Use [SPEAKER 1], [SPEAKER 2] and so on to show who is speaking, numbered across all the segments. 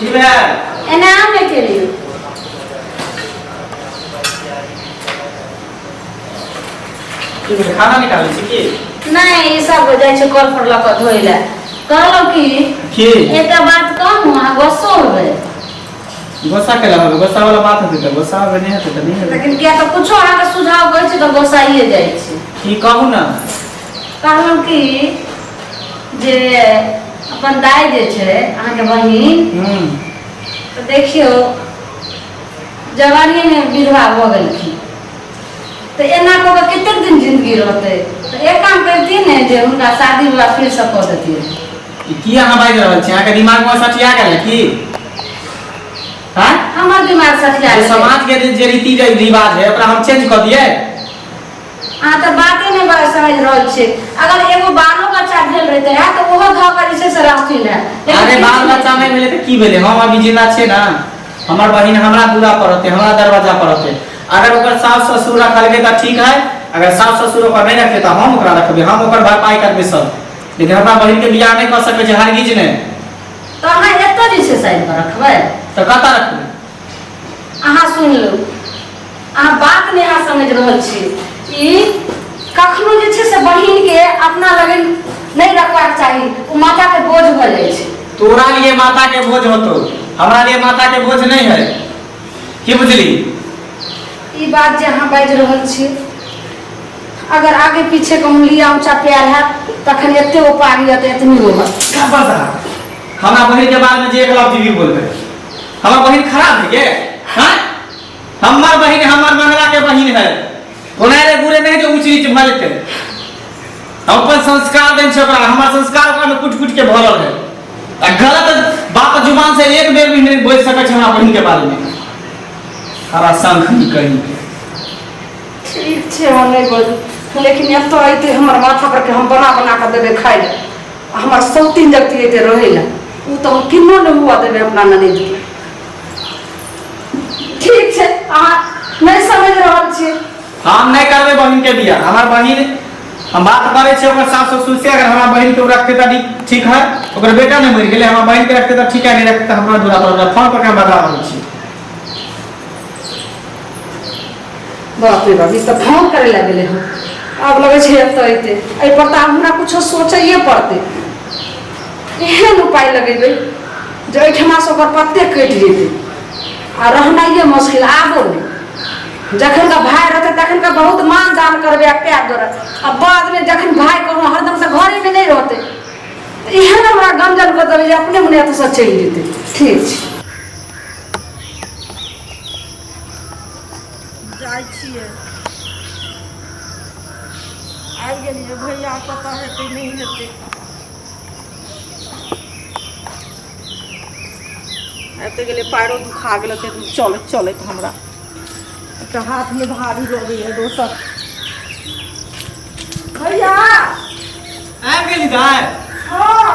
[SPEAKER 1] ठीक है
[SPEAKER 2] एनाम लेके लियो
[SPEAKER 1] खाना निकाल छी
[SPEAKER 2] नहीं ई सब हो जाय छै कल पर लक धोइला कहलो कि एकटा बात कहूं आ गुस्सा होबे
[SPEAKER 1] गुस्सा केला होबे गुस्सा वाला बात होते त गुस्सा होबे नहीं होते त नहीं होबे
[SPEAKER 2] लेकिन क्या तो कुछो आहा के सुझाव कहै छै त गुस्साइए जाय छै
[SPEAKER 1] की कहू ना
[SPEAKER 2] कहलो कि जे अपन दाई जे छै अहाँ के बहिन तो देखियो जवानी में विधवा हो गेलखिन तो एना को कते दिन जिंदगी रहते तो एक काम करती ने जे उनका शादी विवाह फिर से कर देती
[SPEAKER 1] की अहाँ बाजि रहल छी अहाँ के दिमाग में सटिया गेल की हां
[SPEAKER 2] हमर दिमाग सटिया गेल
[SPEAKER 1] समाज के जे रीति रिवाज है ओकरा हम चेंज कर दिए
[SPEAKER 2] हां तो बातें नहीं बड़ा समझ रहल छी अगर एगो बालो बच्चा भेल रहते है तो ओहो घर पर जैसे से रहथिन है
[SPEAKER 1] अरे बाल बच्चा नहीं भेले त की भेले हम अभी जिंदा छे ना हमर बहिन हमरा दूरा पर रहते हमरा दरवाजा पर रहते अगर ओकर सास ससुर रखल के त ठीक है अगर सास ससुर ओकर नहीं रखे त हम ओकरा रखबे हम ओकर भरपाई करबे सब लेकिन हमरा बहिन के बियाह नहीं कर सके छै हरगिज ने
[SPEAKER 2] तो अहाँ एतो जे छै साइड पर रखबै
[SPEAKER 1] त कता रखबे
[SPEAKER 2] अहाँ सुन लो अहाँ बात नहीं अहाँ समझ रहल छी ई कखनो जे छै से बहिन के अपना लगन नहीं रखबाक चाहिए ओ माथा के बोझ भ जाय छै
[SPEAKER 1] तोरा लिए माथा के बोझ होतो हमरा लिए माथा के बोझ नहीं है की बुझली
[SPEAKER 2] ई बात जे अहाँ बाजि रहल छी अगर आगे पीछे के उंगलियां ऊंचा प्यार है तखन एते ओ पारी एते इतनी होगा
[SPEAKER 1] क्या पता हमरा बहिन के बारे में जे एक लफ्ज भी बोलबे हमर बहिन खराब है के हां हमर बहिन हमर मंगला के बहिन है ओनारे बुरे नहीं जो ऊंच नीच भ जेते अपन संस्कार देन छै ओकरा हमर संस्कार ओकरा में कुट कुट के भरल है आ गलत बाप जुबान से एक बेर भी नहीं बोल सकै छै हमरा बहिन के बारे में हरा संख कहीं
[SPEAKER 2] ठीक छै हम नहीं बोल लेकिन एतो आइते हमर माथा पर के हम बना बना के देबे खाइ ले हमर सौतीन जगती एते रहै ले उ तो किन्नो न हुआ देबे अपना ननद के ठीक छै अहाँ नहीं समझ रहल छी
[SPEAKER 1] हम नहीं करबे बहिन के बियाह हमर बहिन हम बात करे छे ओकर सास ससुर से अगर हमरा बहिन के रखते त ठीक है ओकर बेटा नहीं मर गेले हमरा बहिन के रखते त ठीक है नहीं रखते हमरा दूरा पर फोन पर के बता रहल छी
[SPEAKER 2] बाप रे बाप ई तो फोन करे लगले हम अब लगे छै एतो आइते ए पर त हमरा कुछो सोचैए पड़ते एहन उपाय लगेबै जे एठमा से ओकर पत्ते कटि जेतै आ रहनाइए मुश्किल आबो नहीं जखन का भाई रहते तखन का बहुत मान दान करबे आ प्यार दर अब बाद में जखन भाई कोनो हरदम से घरे में नहीं रहते तो एहन हमरा गंजन कर देबै जे अपने मने एत से चलि जेतै ठीक छै
[SPEAKER 3] जाय छियै आबि गेलियै भैया पता हेतै नहीं हेतै एते गेले पैरो दुखा गेल चलत चलत हमरा तो हाथ में भारी लगे है दोसर भैया
[SPEAKER 1] आ गेली दाय
[SPEAKER 3] हां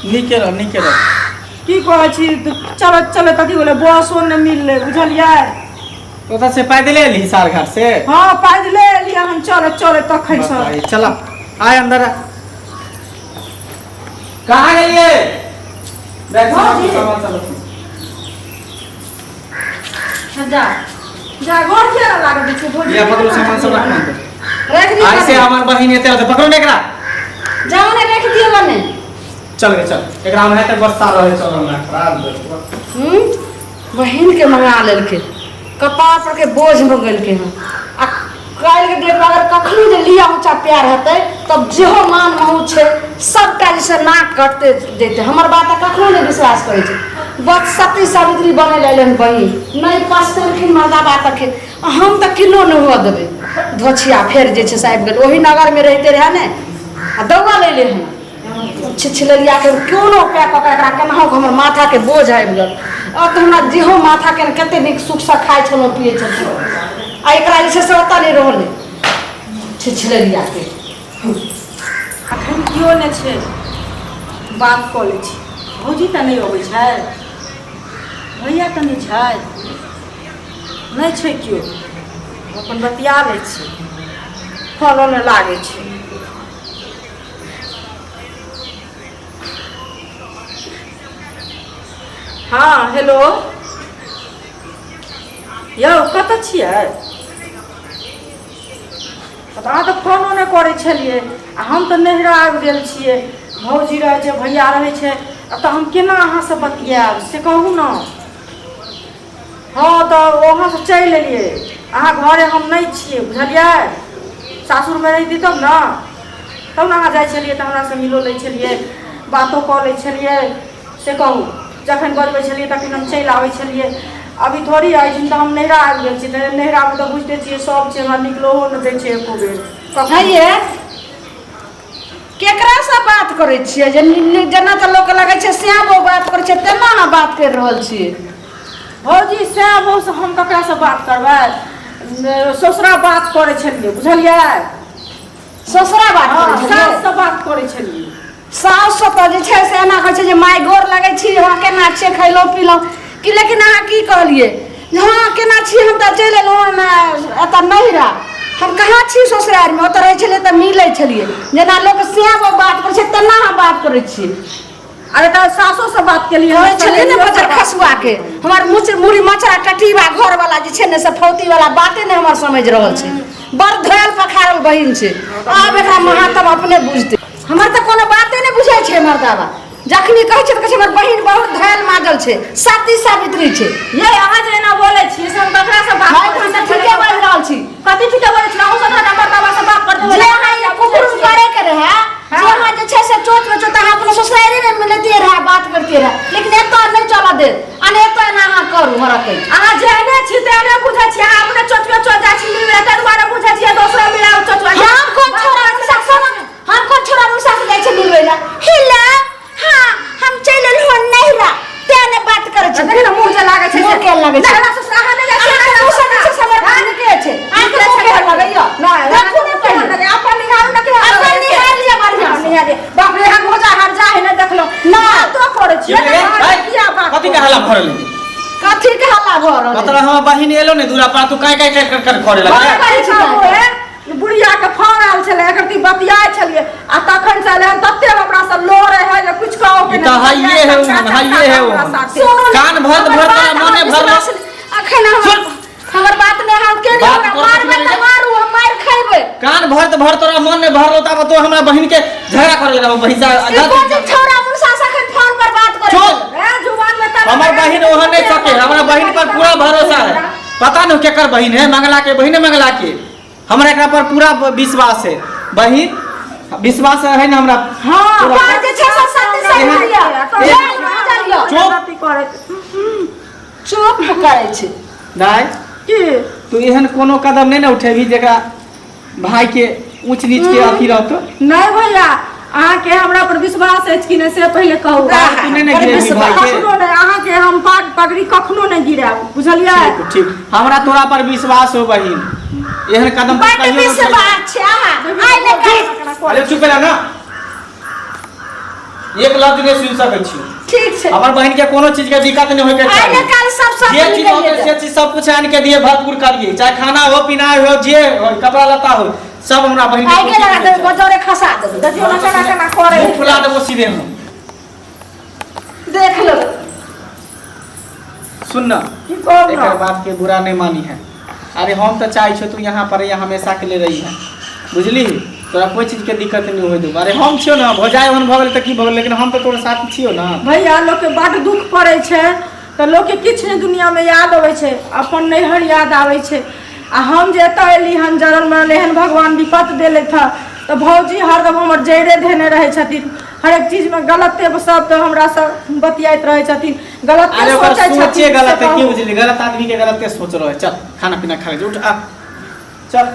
[SPEAKER 1] नीके रह
[SPEAKER 3] की कहै छी चलत चलत अथी बोले बसो न मिलले बुझलियै
[SPEAKER 1] ओता से पैदल एली हिसार घाट से
[SPEAKER 3] हां पैदले एलियै हम चलत चलत तखन से
[SPEAKER 1] चला आय अंदर कहाँ गई बैठो सामान चलो
[SPEAKER 2] जा
[SPEAKER 3] जा घर के लागे छै बोल
[SPEAKER 1] ये पकड़ो सामान सब रखना अंदर
[SPEAKER 2] रख दी
[SPEAKER 1] ऐसे हमार बहिन एते होते पकड़ो ने एकरा
[SPEAKER 2] जाओ ने रख दियो बने
[SPEAKER 1] चल गए चल एकरा में है बस्ता रहे चल ना खराब
[SPEAKER 2] बहिन के मंगा लेलके कपार पर के बोझ हो गेलके हम आ काल के डेट अगर कखनी जे लिया ऊंचा प्यार हेतै तब जेहो मान महू छै सबटा जैसे नाक कटते देते हमर बात कखनो नहीं विश्वास करे छै बस सती सावित्री बने लेलन बहिन नहीं पछतलखिन मर्दा बात के हम त किलो न हुआ देबे धोछिया फेर जे छै साहब गेल ओही नगर में रहते रहे ने आ दौआ ले ले हम छिछलरिया के क्यों न पैक पकड़ एकरा केनाहो हमर माथा के बोझ आबि गेल अब तो हमरा जेहो माथा के कते नीक सुख से खाइ छलो पिए छलो आ एकरा जे छै से ओता नहीं रहले छिछलरिया के
[SPEAKER 3] अखन कियो ने छै बात कऽ लै छी भौजी त नहीं अबै छै भैया त नहीं छै नहीं छै कियो अपन बतिया लै छी फोनो नहि लागै छै। हाँ हेलो यौ कतऽ छियै? अहाँ तऽ फोनो नहि करै छलियै आ हम तऽ नैहरा आबि गेल छियै। भौजी रहै छै, भैया रहै छै, तऽ हम केना अहाँसँ बतियाएब से कहू ने। हाँ तऽ वहाँसँ चलि एलियै, अहाँ घरे हम नहि छियै बुझलियै। सासुरमे रहिती तब ने अहाँ जाइ छलियै तऽ हमरासँ मिलो लै छलियै, बातो कऽ लै छलियै से कहू। जखन बजबै छलियै तखन हम चलि आबै छलियै। अभी थोड़ी अछि तऽ हम नैहरा आबि गेल छी, नैहरामे तऽ बुझिते छियै सब छै, हमरा निकलहो नहि दै छै एको बेर।
[SPEAKER 2] कहिए केकरासँ बात करै छियै जेना तऽ लोक लगै छै श्याम बाबू बात करै छै तेना अहाँ बात करि रहल छियै।
[SPEAKER 3] भौजी श्याम बाबूसँ हम ककरासँ बात करबै? ससुरा बात करै छलियै बुझलियै।
[SPEAKER 2] ससुरा बात करै छलियै,
[SPEAKER 3] साससँ बात करै छलियै।
[SPEAKER 2] सासु तऽ जे छै से एना कहै छै जे माय गोर लगै छी, अहाँ केना छियै, खयलहुँ पीलहुँ कि। लेकिन अहाँ की कहलियै हाँ केना छी, हम तऽ चलि एलहुँ एतऽ नैहरा। हम कहाँ छी ससुरारिमे, ओतऽ रहै छलियै तऽ मिलै छलियै। जेना लोक श्याम बाबू बात करै छै तेना अहाँ बात करै छियै।
[SPEAKER 3] अरे तऽ सासोसँ बात केलियै
[SPEAKER 2] कहै छलियै ने बजर खसुआके हमर मुड़ी मचरा टटीबा घरवला जे छै ने से फौतीवला बाते नहि हमर समझ रहल छै। बड़ धोयल पखारल बहिन छै, आब एकरा महात्म अपने बुझतै। हमर तऽ कोनो बाते नहि बुझै छै मर्दावा। जखनी कहै छै तऽ कहै छै हमर बहिन बहुत धैल माजल छै, सती सावित्री छै।
[SPEAKER 3] ये अहाँ जे एना बोलै छियै से हम ककरासँ बात करै छी?
[SPEAKER 2] ठीके बाजि रहल छी।
[SPEAKER 3] कथी ठीके बोलै छी? अहूँ सब मर्दावासँ बात करते
[SPEAKER 2] जे अहाँ ये कुकुर करे के रहे, जे अहाँ जे छै से चोट में चोट अहाँ अपने ससुरारी में मिलते रहे, बात करते रहे, लेकिन एतऽ नहीं चला दे। अने एतऽ एना अहाँ करू हरकत।
[SPEAKER 3] अहाँ जेहने छी तेहने बुझै छी। अहाँ अपने चोट में चोट जाइ छी मिलबे, ताहि दुआरे बुझै छियै दोसरो मिलाउ चोट में।
[SPEAKER 2] हम कोन छोरा अनुसा सुन, हम कोन छोरा अनुसा से जाइ छै मिलबै ला। हेलो हां हम चलि एलहुं नैहरा, तेने बात करे छै।
[SPEAKER 3] देखिन मुंह जे लागे छै,
[SPEAKER 2] मुंह के लागे छै।
[SPEAKER 3] नैहरा से अहाँ नहीं जाइ छी,
[SPEAKER 2] अहाँ मुंह से छै समर खान के छै। अहाँ के मुंह के लगैया नहीं देखो ने पहले
[SPEAKER 3] अपन निहारू न के
[SPEAKER 2] अपन निहार लिया बढ़िया से।
[SPEAKER 3] निहार बाप रे हम भोजा हर जा है ना देखलो
[SPEAKER 2] ना
[SPEAKER 3] तो करे छी
[SPEAKER 1] किया बात कथि के हल्ला भरल?
[SPEAKER 2] कथी के हल्ला भरल?
[SPEAKER 1] मतलब हमर बहिन एलो ने दूरा पर तू काय काय कर करे लगे।
[SPEAKER 3] बुढ़िया के फोन आयल छले, एकर ती बतियाय छलिए आ तखन चले हम तत्ते हमरा से लोरे है जे कुछ कहो के
[SPEAKER 1] त हाइए है कान भर भर मने भर
[SPEAKER 2] अखन हमर बात ने हम के मारबे त मारू, हम मार खइबे।
[SPEAKER 1] कान भर तोरा मन ने भरलो तब तो हमरा बहिन के झगड़ा करे लगा भैंसा
[SPEAKER 2] छोरा मुनसा सखन फोन पर बात करे
[SPEAKER 3] ए जुबान में त
[SPEAKER 1] हमर बहिन ओहन नहीं सके। हमरा बहिन पर पूरा भरोसा है। पता नहीं केकर बहिन है, मंगला के बहिन है, मंगला के हमरा एकरा पर पूरा विश्वास है। बहिन विश्वास है ना हमरा।
[SPEAKER 2] हां बात जे छै सब सत्य सही बोलिया चुप करे छै।
[SPEAKER 1] दाई
[SPEAKER 3] की
[SPEAKER 1] तू एहन कोनो कदम नहीं ना उठेबी जेकरा भाई के ऊंच नीच के अथी रहतो।
[SPEAKER 3] नहीं भैया अहाँ के हमरा पर विश्वास है कि नहीं से पहले कहू।
[SPEAKER 1] तू नहीं ना गिरेबी भाई के
[SPEAKER 3] कखनो नहीं, अहाँ के हम पगड़ी कखनो नहीं गिराब बुझलिए।
[SPEAKER 1] ठीक हमरा तोरा पर विश्वास हो बहिन, एहन कदम
[SPEAKER 2] बात विश्वास छै। आइ ने कह
[SPEAKER 1] अरे चुप रह ना, एक लफ्ज नहीं सुन सकै छी।
[SPEAKER 2] ठीक छै
[SPEAKER 1] हमर बहिन के कोनो चीज के दिक्कत नहीं होय के
[SPEAKER 2] आइ ने काल सब
[SPEAKER 1] जे चीज होते से चीज सब कुछ आन के दिए, भरपूर करिए, चाहे खाना हो पीना हो जे हो कपड़ा लता हो सब हमरा बहिन
[SPEAKER 2] आइ के लगा दे बजौरे खसा दे।
[SPEAKER 3] देखियो ना केना केना करे
[SPEAKER 1] मुंह फुला देबो सीधे हम।
[SPEAKER 2] देख लो
[SPEAKER 1] सुन ना,
[SPEAKER 3] की कहब
[SPEAKER 1] एकर बात के बुरा नहीं मानी है। अरे हम तो चाहे छो तू यहाँ पर या हमेशा के लिए रही है, बुझली? तोरा कोई चीज के दिक्कत नहीं होय दो। अरे हम छियो ना, भौजाई ओहन भ गेल त की भ गेल, लेकिन हम तो तोरे साथ छियो ना।
[SPEAKER 3] भैया लोग के बड़ दुख पड़े छे तो लोग के किछ नहीं दुनिया में याद आवे छे, अपन नैहर याद आवे छे। आ हम जे एत एली हम जरल में एहन भगवान विपत देले था तो भौजी हरदम हमर जैरे धेने रहे छथिन। हर एक चीज में गलते सब तो हमरा सब बतियात रहे छथिन, गलत सोचे
[SPEAKER 1] सोचे गलत है, की बुझली? गलत आदमी के गलते सोच रहे। चल खाना पीना खा ले, उठ आ चल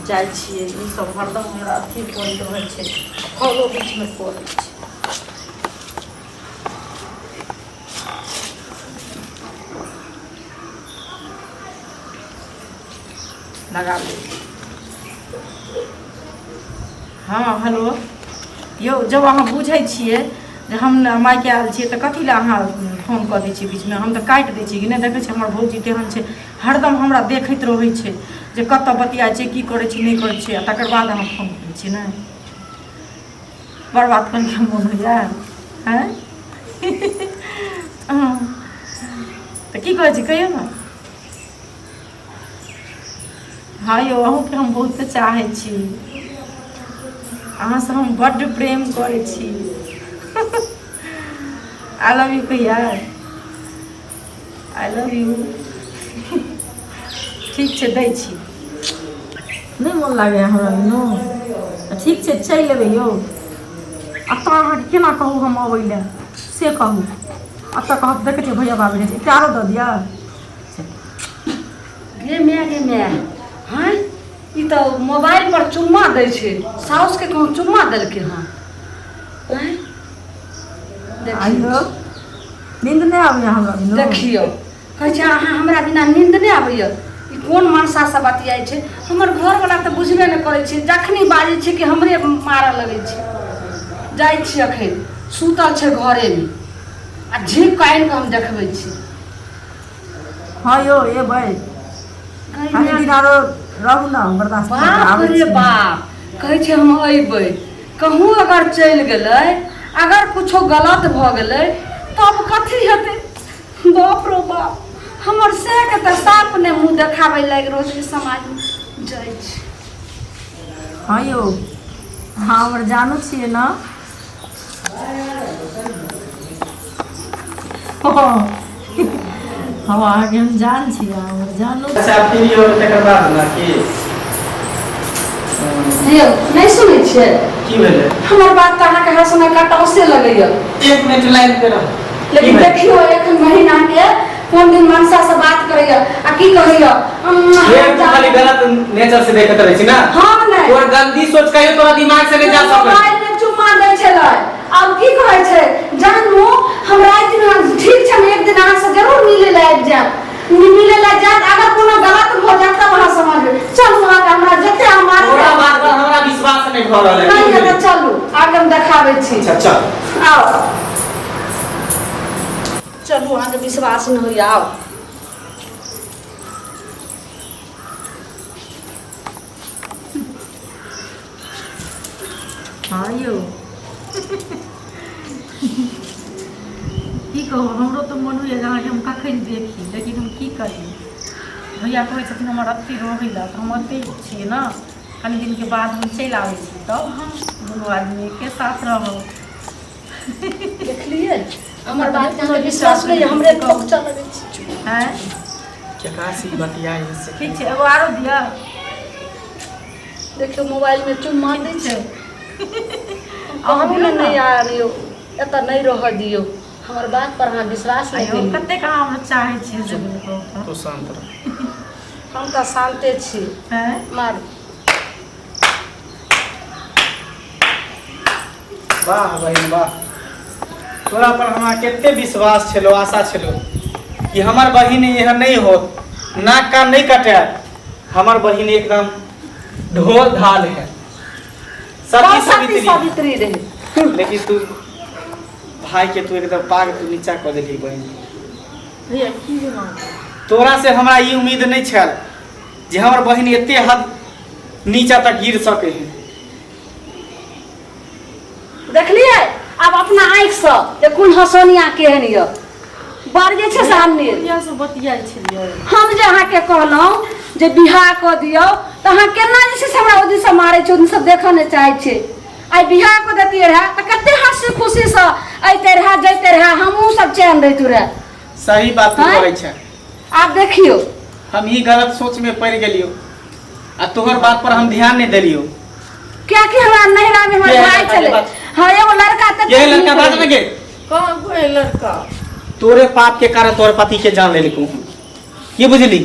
[SPEAKER 3] जाय छिए। ई सब हरदम हमरा अथी कोई रहे छे, खोलो बीच में कोई छे। लगा ले। हाँ हेलो यौ, जब अहाँ बुझे छिए जे हम माय के आयल छिए तो कथी ला अहाँ फोन कर दै छिए बीच में? हम तो काट दै छिए कि नहीं? देखे छी हमर भौजी तेहन छे, हरदम हमरा देखैत रहै छै जे कतऽ बतियाइ छै, की करै छै, नहि करै छै, आ तकर बाद अहाँ फोन करै छी ने। बर्बाद करके मोन होइए हैं? तऽ की कहै छी कहियौ ने। हाँ यौ, अहूँके हम बहुत चाहै छी, अहाँसँ हम बड्ड प्रेम करै छी। आई लव यू कहिया, आई लव यू। ठीक छै, दै छी। नहीं मन लागे हमरा नो। ठीक छै, चलि लेबै यौ। अतऽ अहाँके केना कहू हम अबै लए से कहू। अतऽ कहब देखै छियै भैया बाबू छै, एकटा आरो दऽ दिअ।
[SPEAKER 2] गे माय हैं, ई तऽ मोबाइल पर चुम्मा दै छै। साउस के कहूँ चुम्मा देलकै हँ।
[SPEAKER 3] आइयो नींद नहीं आबैया हमरा बिना।
[SPEAKER 2] देखियो कहै छै अहाँ हमरा बिना नींद नहीं आबैया। ई कोन मनसा से बतियाइ छै। हमर घरवला तऽ बुझबे नहीं करै छै, जखनी बाजै छै कि हमरे मारऽ लगै छै। जाइ छी अखन, सुतल छै घरे में, आ झीक काटि कऽ हम देखबै छी।
[SPEAKER 3] हाँ यौ एबै, कनि दिन आरो रहू ना, बर्दाश्त करके आबै छी।
[SPEAKER 2] बाप रे बाप, कहै छै हम अयबै। कहूँ अगर चलि गेलै, अगर कुछो गलत भऽ गेलै तब कथी हेतै। बाप रे बाप, हमर से के तऽ साफ ने मुँह देखाबै लागि रहल छै समाज में। जाइ छी।
[SPEAKER 3] हाँ यौ, हाँ हमर जानू छियै ना। हम अहाँके हम जान छियै, हमर जानू।
[SPEAKER 1] अच्छा फिर और तकर बाद ना कि
[SPEAKER 2] यौ नहीं सुनै छियै
[SPEAKER 1] की भेलै?
[SPEAKER 2] हमर बात तऽ अहाँके हँसना कटौसे लगैया।
[SPEAKER 1] 1 मिनट लाइन पे रह।
[SPEAKER 2] लेकिन देखियो एखन महीना के कोन दिन मनसा से बात करैया आ की कहैया।
[SPEAKER 1] ये तू खाली गलत नेचर से देखत रहै छी ना।
[SPEAKER 2] हाँ नहीं,
[SPEAKER 1] तोर गंदी सोच कहियो तोरा दिमाग से नहीं जा सकै।
[SPEAKER 2] मोबाइल में चुम्मा दै छलै, आब की कहै छै जानू हम राति दिन ठीक छै, हम एक दिन अहाँ से जरूर मिले ला आबि जायब। मिले ला जायब, अगर कोनो गलत भऽ जायत तब अहाँ समझबै। चलू आगे, हमरा जते हमारे
[SPEAKER 1] तोरा बात पर हमरा विश्वास नहीं भऽ रहल है।
[SPEAKER 2] नहीं है तो चलू आगे हम देखाबै छी।
[SPEAKER 1] अच्छा चल
[SPEAKER 2] आओ चलू, अहाँके विश्वास नहीं होइया। आओ
[SPEAKER 3] हाँ यौ की कहू, हमरो तो मन होइए अहाँके हम कखन देखी, लेकिन हम की करी। भैया कहै छथिन हमर अथी रहै लए, तऽ हम अथी छियै ना। कनि दिन के बाद हम चलि आबै छी, तब हम दुनू आदमी के साथ रहब।
[SPEAKER 2] देखलिए हमर बात पे विश्वास नहीं है, हमरे ठोक चल लगै छी।
[SPEAKER 3] हैं
[SPEAKER 1] केकरा से बतियाई से?
[SPEAKER 3] ठीक छै, एगो आरो दिअ।
[SPEAKER 2] देखियो मोबाइल में चुम्मा दै छै।
[SPEAKER 3] अहूँ
[SPEAKER 2] कहूँ नहीं आ रहियो, एतऽ नहीं रह दियो। हमर बात पर अहाँ विश्वास नहीं
[SPEAKER 3] आइयो
[SPEAKER 2] करियो।
[SPEAKER 3] कतेक अहाँ हमरा चाहै छियै से कहू
[SPEAKER 1] तू शांत रह।
[SPEAKER 2] हम तऽ शांते छी।
[SPEAKER 3] हैं।
[SPEAKER 2] मार
[SPEAKER 1] वाह बहिन वाह, तोरा पर हमरा कते विश्वास छलो, आशा छलो कि हमर बहिन एहन नहीं होत, नाक कान नहीं कटे। हमर बहिन एकदम ढोल ढाल है, सती
[SPEAKER 2] सावित्री रहे।
[SPEAKER 1] लेकिन तू भाई के तू एकदम पाग तू नीचा कर देली बहिन।
[SPEAKER 3] भैया की भेलौ?
[SPEAKER 1] तोरा से हमरा ई उम्मीद नहीं छल जे हमर बहिन एते हद नीचा तक गिर सके है।
[SPEAKER 2] देखलिए अब अपना आँख से जे कोन हसनिया केहन य बारगे छै सामने।
[SPEAKER 3] भैया से बतियाइ छलियै,
[SPEAKER 2] हम जे अहाँके कहलहुँ जे बियाह कऽ दियौ तऽ अहाँ केना जे छै से हमरा ओहि दिनसँ मारै छै, ओहि दिनसँ देखऽ नहि चाहै छै। आइ बियाह कऽ देतियै रहए तऽ कते हँसी खुशीसँ अइते रहए जैते रहए, हमहूँ सब चैन रहितू रहए।
[SPEAKER 1] सही बात तू कहै छै।
[SPEAKER 2] आब देखियो
[SPEAKER 1] हम ही गलत सोच में पड़ गेलियो आ तोहर बात पर हम ध्यान नहीं देलियो।
[SPEAKER 2] क्या कि हमरा नहिरा में हमर भाई चले। हाँ एगो लड़का
[SPEAKER 1] ये लड़का बात में के
[SPEAKER 3] कहाँ कोई लड़का
[SPEAKER 1] तोरे पाप के कारण तोरे पति के जान ले लिखू। ये बुझली,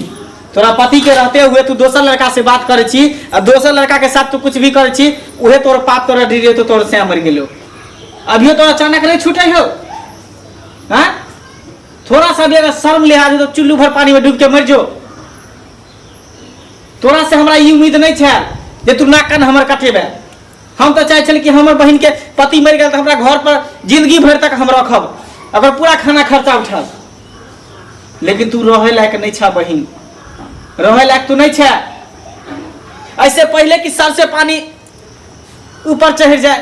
[SPEAKER 1] तोरा पति के रहते हुए तू दोसर लड़का से बात करे छी और दोसर लड़का के साथ तू कुछ भी करे छी, उहे तोर पाप तोरा डिरे तो तोर से मर गेलो। अभियो तो अचानक नहीं छूटे हो। हाँ थोड़ा सा भी अगर शर्म लिहाज हो तो चुल्लू भर पानी में डूब के मर जो। तोरा से हमरा ई उम्मीद नहीं छे जे तू नाक कान हमर कटेबे। हम तो चाहे छल कि हमर बहन के पति मर गए तो हमरा घर पर जिंदगी भर तक हम रखब, अगर पूरा खाना खर्चा उठल। लेकिन तू रहे लायक नहीं छा बहन, रहे लायक तू नहीं छे। ऐसे पहले कि सर से पानी ऊपर चढ़ जाए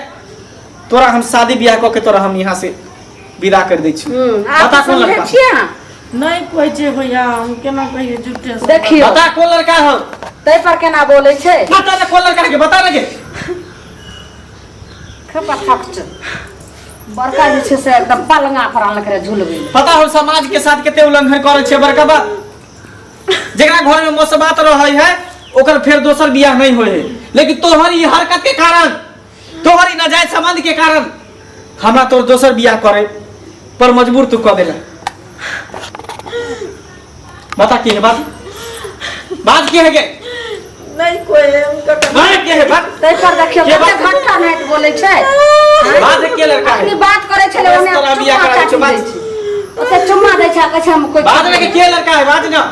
[SPEAKER 1] तोरा हम शादी ब्याह कऽ के तोरा हम यहाँ से विदा कर दै छी।
[SPEAKER 2] आप
[SPEAKER 1] बता कौन
[SPEAKER 2] समझे
[SPEAKER 1] लड़का?
[SPEAKER 2] छियै अहाँ?
[SPEAKER 3] नहीं कोई जे भैया हम केना कहिए झूठे से।
[SPEAKER 2] देखियो
[SPEAKER 1] बता कौन लड़का हो?
[SPEAKER 2] तै पर केना बोलै छै?
[SPEAKER 1] बता ना कौन लड़का के, बता ना के।
[SPEAKER 2] खपा फक्त बड़का जे छै से एकदम पलंगा पर आन करे झुलबै।
[SPEAKER 1] पता हो समाज के साथ केते उल्लंघन करे छे बड़का बा। जेकरा घर में मोसबात रहै है ओकर फिर दोसर बियाह नहीं होय है, लेकिन तोहर ई हरकत के कारण, तोहर ई नाजायज संबंध के कारण हमरा तोर दोसर बियाह करे पर मजबूर तू कर देला। बता के है बात के है के?
[SPEAKER 3] नहीं कोई है उनका
[SPEAKER 1] बात के है बात?
[SPEAKER 2] तै पर देखियो
[SPEAKER 1] के
[SPEAKER 2] कते
[SPEAKER 1] बात?
[SPEAKER 2] घंटा नाइट बोलै छै।
[SPEAKER 1] बात के लड़का
[SPEAKER 2] अपनी
[SPEAKER 1] है?
[SPEAKER 2] बात करे छले ओने
[SPEAKER 1] तोरा बियाह
[SPEAKER 2] चुम्मा
[SPEAKER 1] कराबै छौ,
[SPEAKER 2] काटि
[SPEAKER 1] बात?
[SPEAKER 2] दै छै। ओते चुम्मा दै छै कहै छै हम कोई
[SPEAKER 1] बात में के लड़का है? बात ना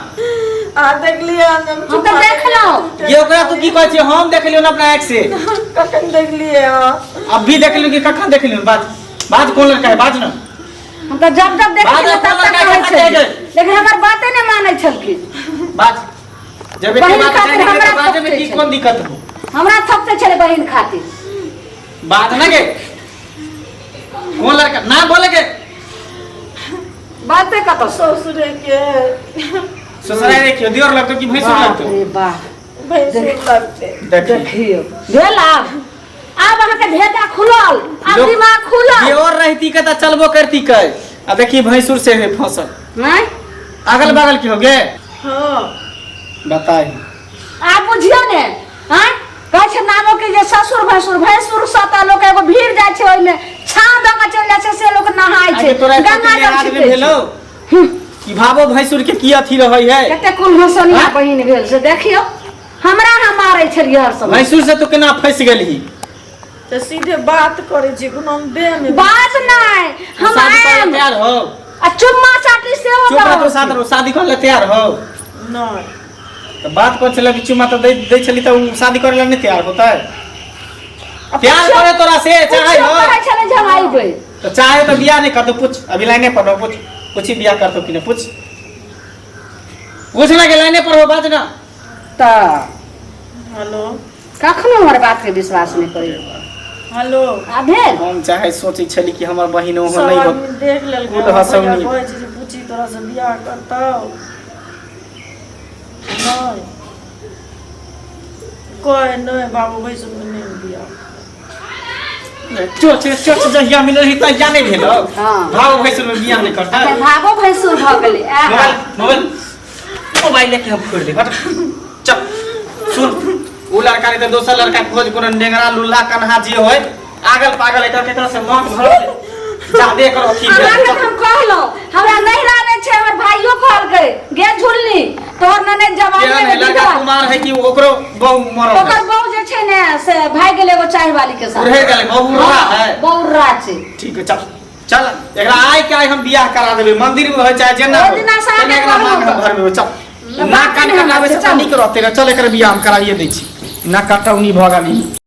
[SPEAKER 3] आ देख लिया हम
[SPEAKER 2] हम तो देख लो।
[SPEAKER 1] ये ओकरा तू की कहै छै? हम देख लियो ना अपना आँख से।
[SPEAKER 3] कखन देख लिए
[SPEAKER 1] अब भी देख लियो कि कखन देख लियो? बात कौन लड़का है? बात ना
[SPEAKER 2] हम तो जब जब देख
[SPEAKER 1] बात
[SPEAKER 2] लियो
[SPEAKER 1] अपन
[SPEAKER 2] तब तक
[SPEAKER 1] लड़का
[SPEAKER 2] कहै
[SPEAKER 1] के
[SPEAKER 2] छै,
[SPEAKER 1] कहै छै।
[SPEAKER 2] लेकिन हमर बाते नहीं मानै छलखिन।
[SPEAKER 1] बात जब
[SPEAKER 2] बहिन
[SPEAKER 1] एके बात
[SPEAKER 2] खातिर
[SPEAKER 1] जाने
[SPEAKER 2] हमरा
[SPEAKER 1] के बात में
[SPEAKER 2] ठोकै
[SPEAKER 1] की
[SPEAKER 2] छै।
[SPEAKER 1] कौन दिक्कत हो?
[SPEAKER 2] हमरा थपते छले बहिन खातिर।
[SPEAKER 1] बात ना के कौन लड़का ना बोले के?
[SPEAKER 2] बाते कतो
[SPEAKER 3] ससुरे के
[SPEAKER 1] ससुराल देखियो दियोर लगतो कि भैंसुर लगतो?
[SPEAKER 2] अरे वाह
[SPEAKER 3] भैंसुर लगते।
[SPEAKER 1] देखियो
[SPEAKER 2] देखियो भेल आब अहाँ के भेदा खुलल, अब
[SPEAKER 1] लोग-
[SPEAKER 2] दिमाग खुलल।
[SPEAKER 1] दियोर रहती के त चलबो करती के। आ देखी भैंसुर से है फसल।
[SPEAKER 2] नहीं
[SPEAKER 1] अगल बगल की हो गे?
[SPEAKER 3] हाँ
[SPEAKER 1] बताई
[SPEAKER 2] आप बुझियो ने हैं कहै छै नामो के जे ससुर भैंसुर सता लोग एगो भीड़ जाय छै ओइ में छाव द के चल जाय छै से लोग नहाय छै
[SPEAKER 1] आगे तोरा
[SPEAKER 2] गंगा
[SPEAKER 1] कते
[SPEAKER 2] जल
[SPEAKER 1] याद में
[SPEAKER 2] छिटे
[SPEAKER 1] भेलो कि भाबो भैंसुर के की अथी रहै है?
[SPEAKER 2] कते कुल हसनिया
[SPEAKER 1] हाँ?
[SPEAKER 2] बहिन भेल से देखियो हमरा हम मारै छलियै हर समय।
[SPEAKER 1] भैंसुर से तू केना फंस गेलही?
[SPEAKER 3] तो सीधे बात करे छी कोनो हम देह में
[SPEAKER 2] बात नहीं हम
[SPEAKER 1] शादी करे
[SPEAKER 2] आएम
[SPEAKER 1] तैयार हो?
[SPEAKER 2] आ चुम्मा चाटी से
[SPEAKER 1] चुप रह,
[SPEAKER 2] होता
[SPEAKER 1] तो साथ रहो, शादी करे तैयार हो?
[SPEAKER 3] नहीं
[SPEAKER 1] तो बात कर चला कि चुमा तो दे चली तो शादी करे ला नहीं तैयार होता है? प्यार करे तोरा से चाहे हो
[SPEAKER 2] कहै छले जे हम आइबै
[SPEAKER 1] तो चाहे तो बियाह नहीं कर तो पूछ। अभी लाइने पर हो, पूछ ही बियाह कर तो कि नहीं पूछ ना के लाइने पर हो बात ना।
[SPEAKER 2] त
[SPEAKER 3] हेलो
[SPEAKER 2] कखनो हमर बात के विश्वास नहीं करै।
[SPEAKER 3] हेलो
[SPEAKER 2] आ भेल
[SPEAKER 1] हम चाहे सोची छली कि हमर बहिन हो
[SPEAKER 3] सब
[SPEAKER 1] नहीं हो।
[SPEAKER 3] आदमी देख लेल
[SPEAKER 1] कुल हंसौनी।
[SPEAKER 3] कहै छै जे पूछी तोरा से बियाह करतौ नहीं कोई नहीं बाबू भैंसुर में नहीं बियाह।
[SPEAKER 1] चोच जहिया मिलल ही तहिया नहीं भेलो।
[SPEAKER 2] हाँ।
[SPEAKER 1] भाव भैंसुर में बियाह नहीं करता।
[SPEAKER 2] अरे भागो भैंसुर भ गेलै
[SPEAKER 1] मोबाइल मोबाइल लेके हम फोड़ दे हट। चल सुन वो लड़का नहीं तो दोसर लड़का खोज कोनो नेंगरा लुल्ला कन्हा जी होय आगल पागल एकर केकरा से मौत भर जादे करो अथी
[SPEAKER 2] हमरा
[SPEAKER 1] भेल।
[SPEAKER 2] के हम कहलो हमरा नहीं रहने छै हमर भाइयो कहल के गे झुलनी तोहर नने जवान
[SPEAKER 1] केहन है
[SPEAKER 2] में
[SPEAKER 1] लड़का
[SPEAKER 2] विधवा
[SPEAKER 1] कुमार है कि ओकरो बहु मरल है?
[SPEAKER 2] ओकर बहू जे छै ने से भाग गेलै एगो चाय वाली के साथ।
[SPEAKER 1] रह गेलै बहु रहा है।
[SPEAKER 2] बहुरा छै
[SPEAKER 1] ठीक है चल चल एकरा आइ के आइ हम बियाह करा देबे मंदिर में हो चाहे जेना
[SPEAKER 2] ओहि दिना से आगे
[SPEAKER 1] एकरा
[SPEAKER 2] करबो
[SPEAKER 1] मांग
[SPEAKER 2] तो।
[SPEAKER 1] भर में चल
[SPEAKER 2] बात
[SPEAKER 1] ना कान
[SPEAKER 2] नहीं
[SPEAKER 1] कटावे
[SPEAKER 2] हमरा
[SPEAKER 1] से
[SPEAKER 2] से,
[SPEAKER 1] नहीं करते चल एकर बियाह हम कराइए दै छी ना कटौनी भ गेली।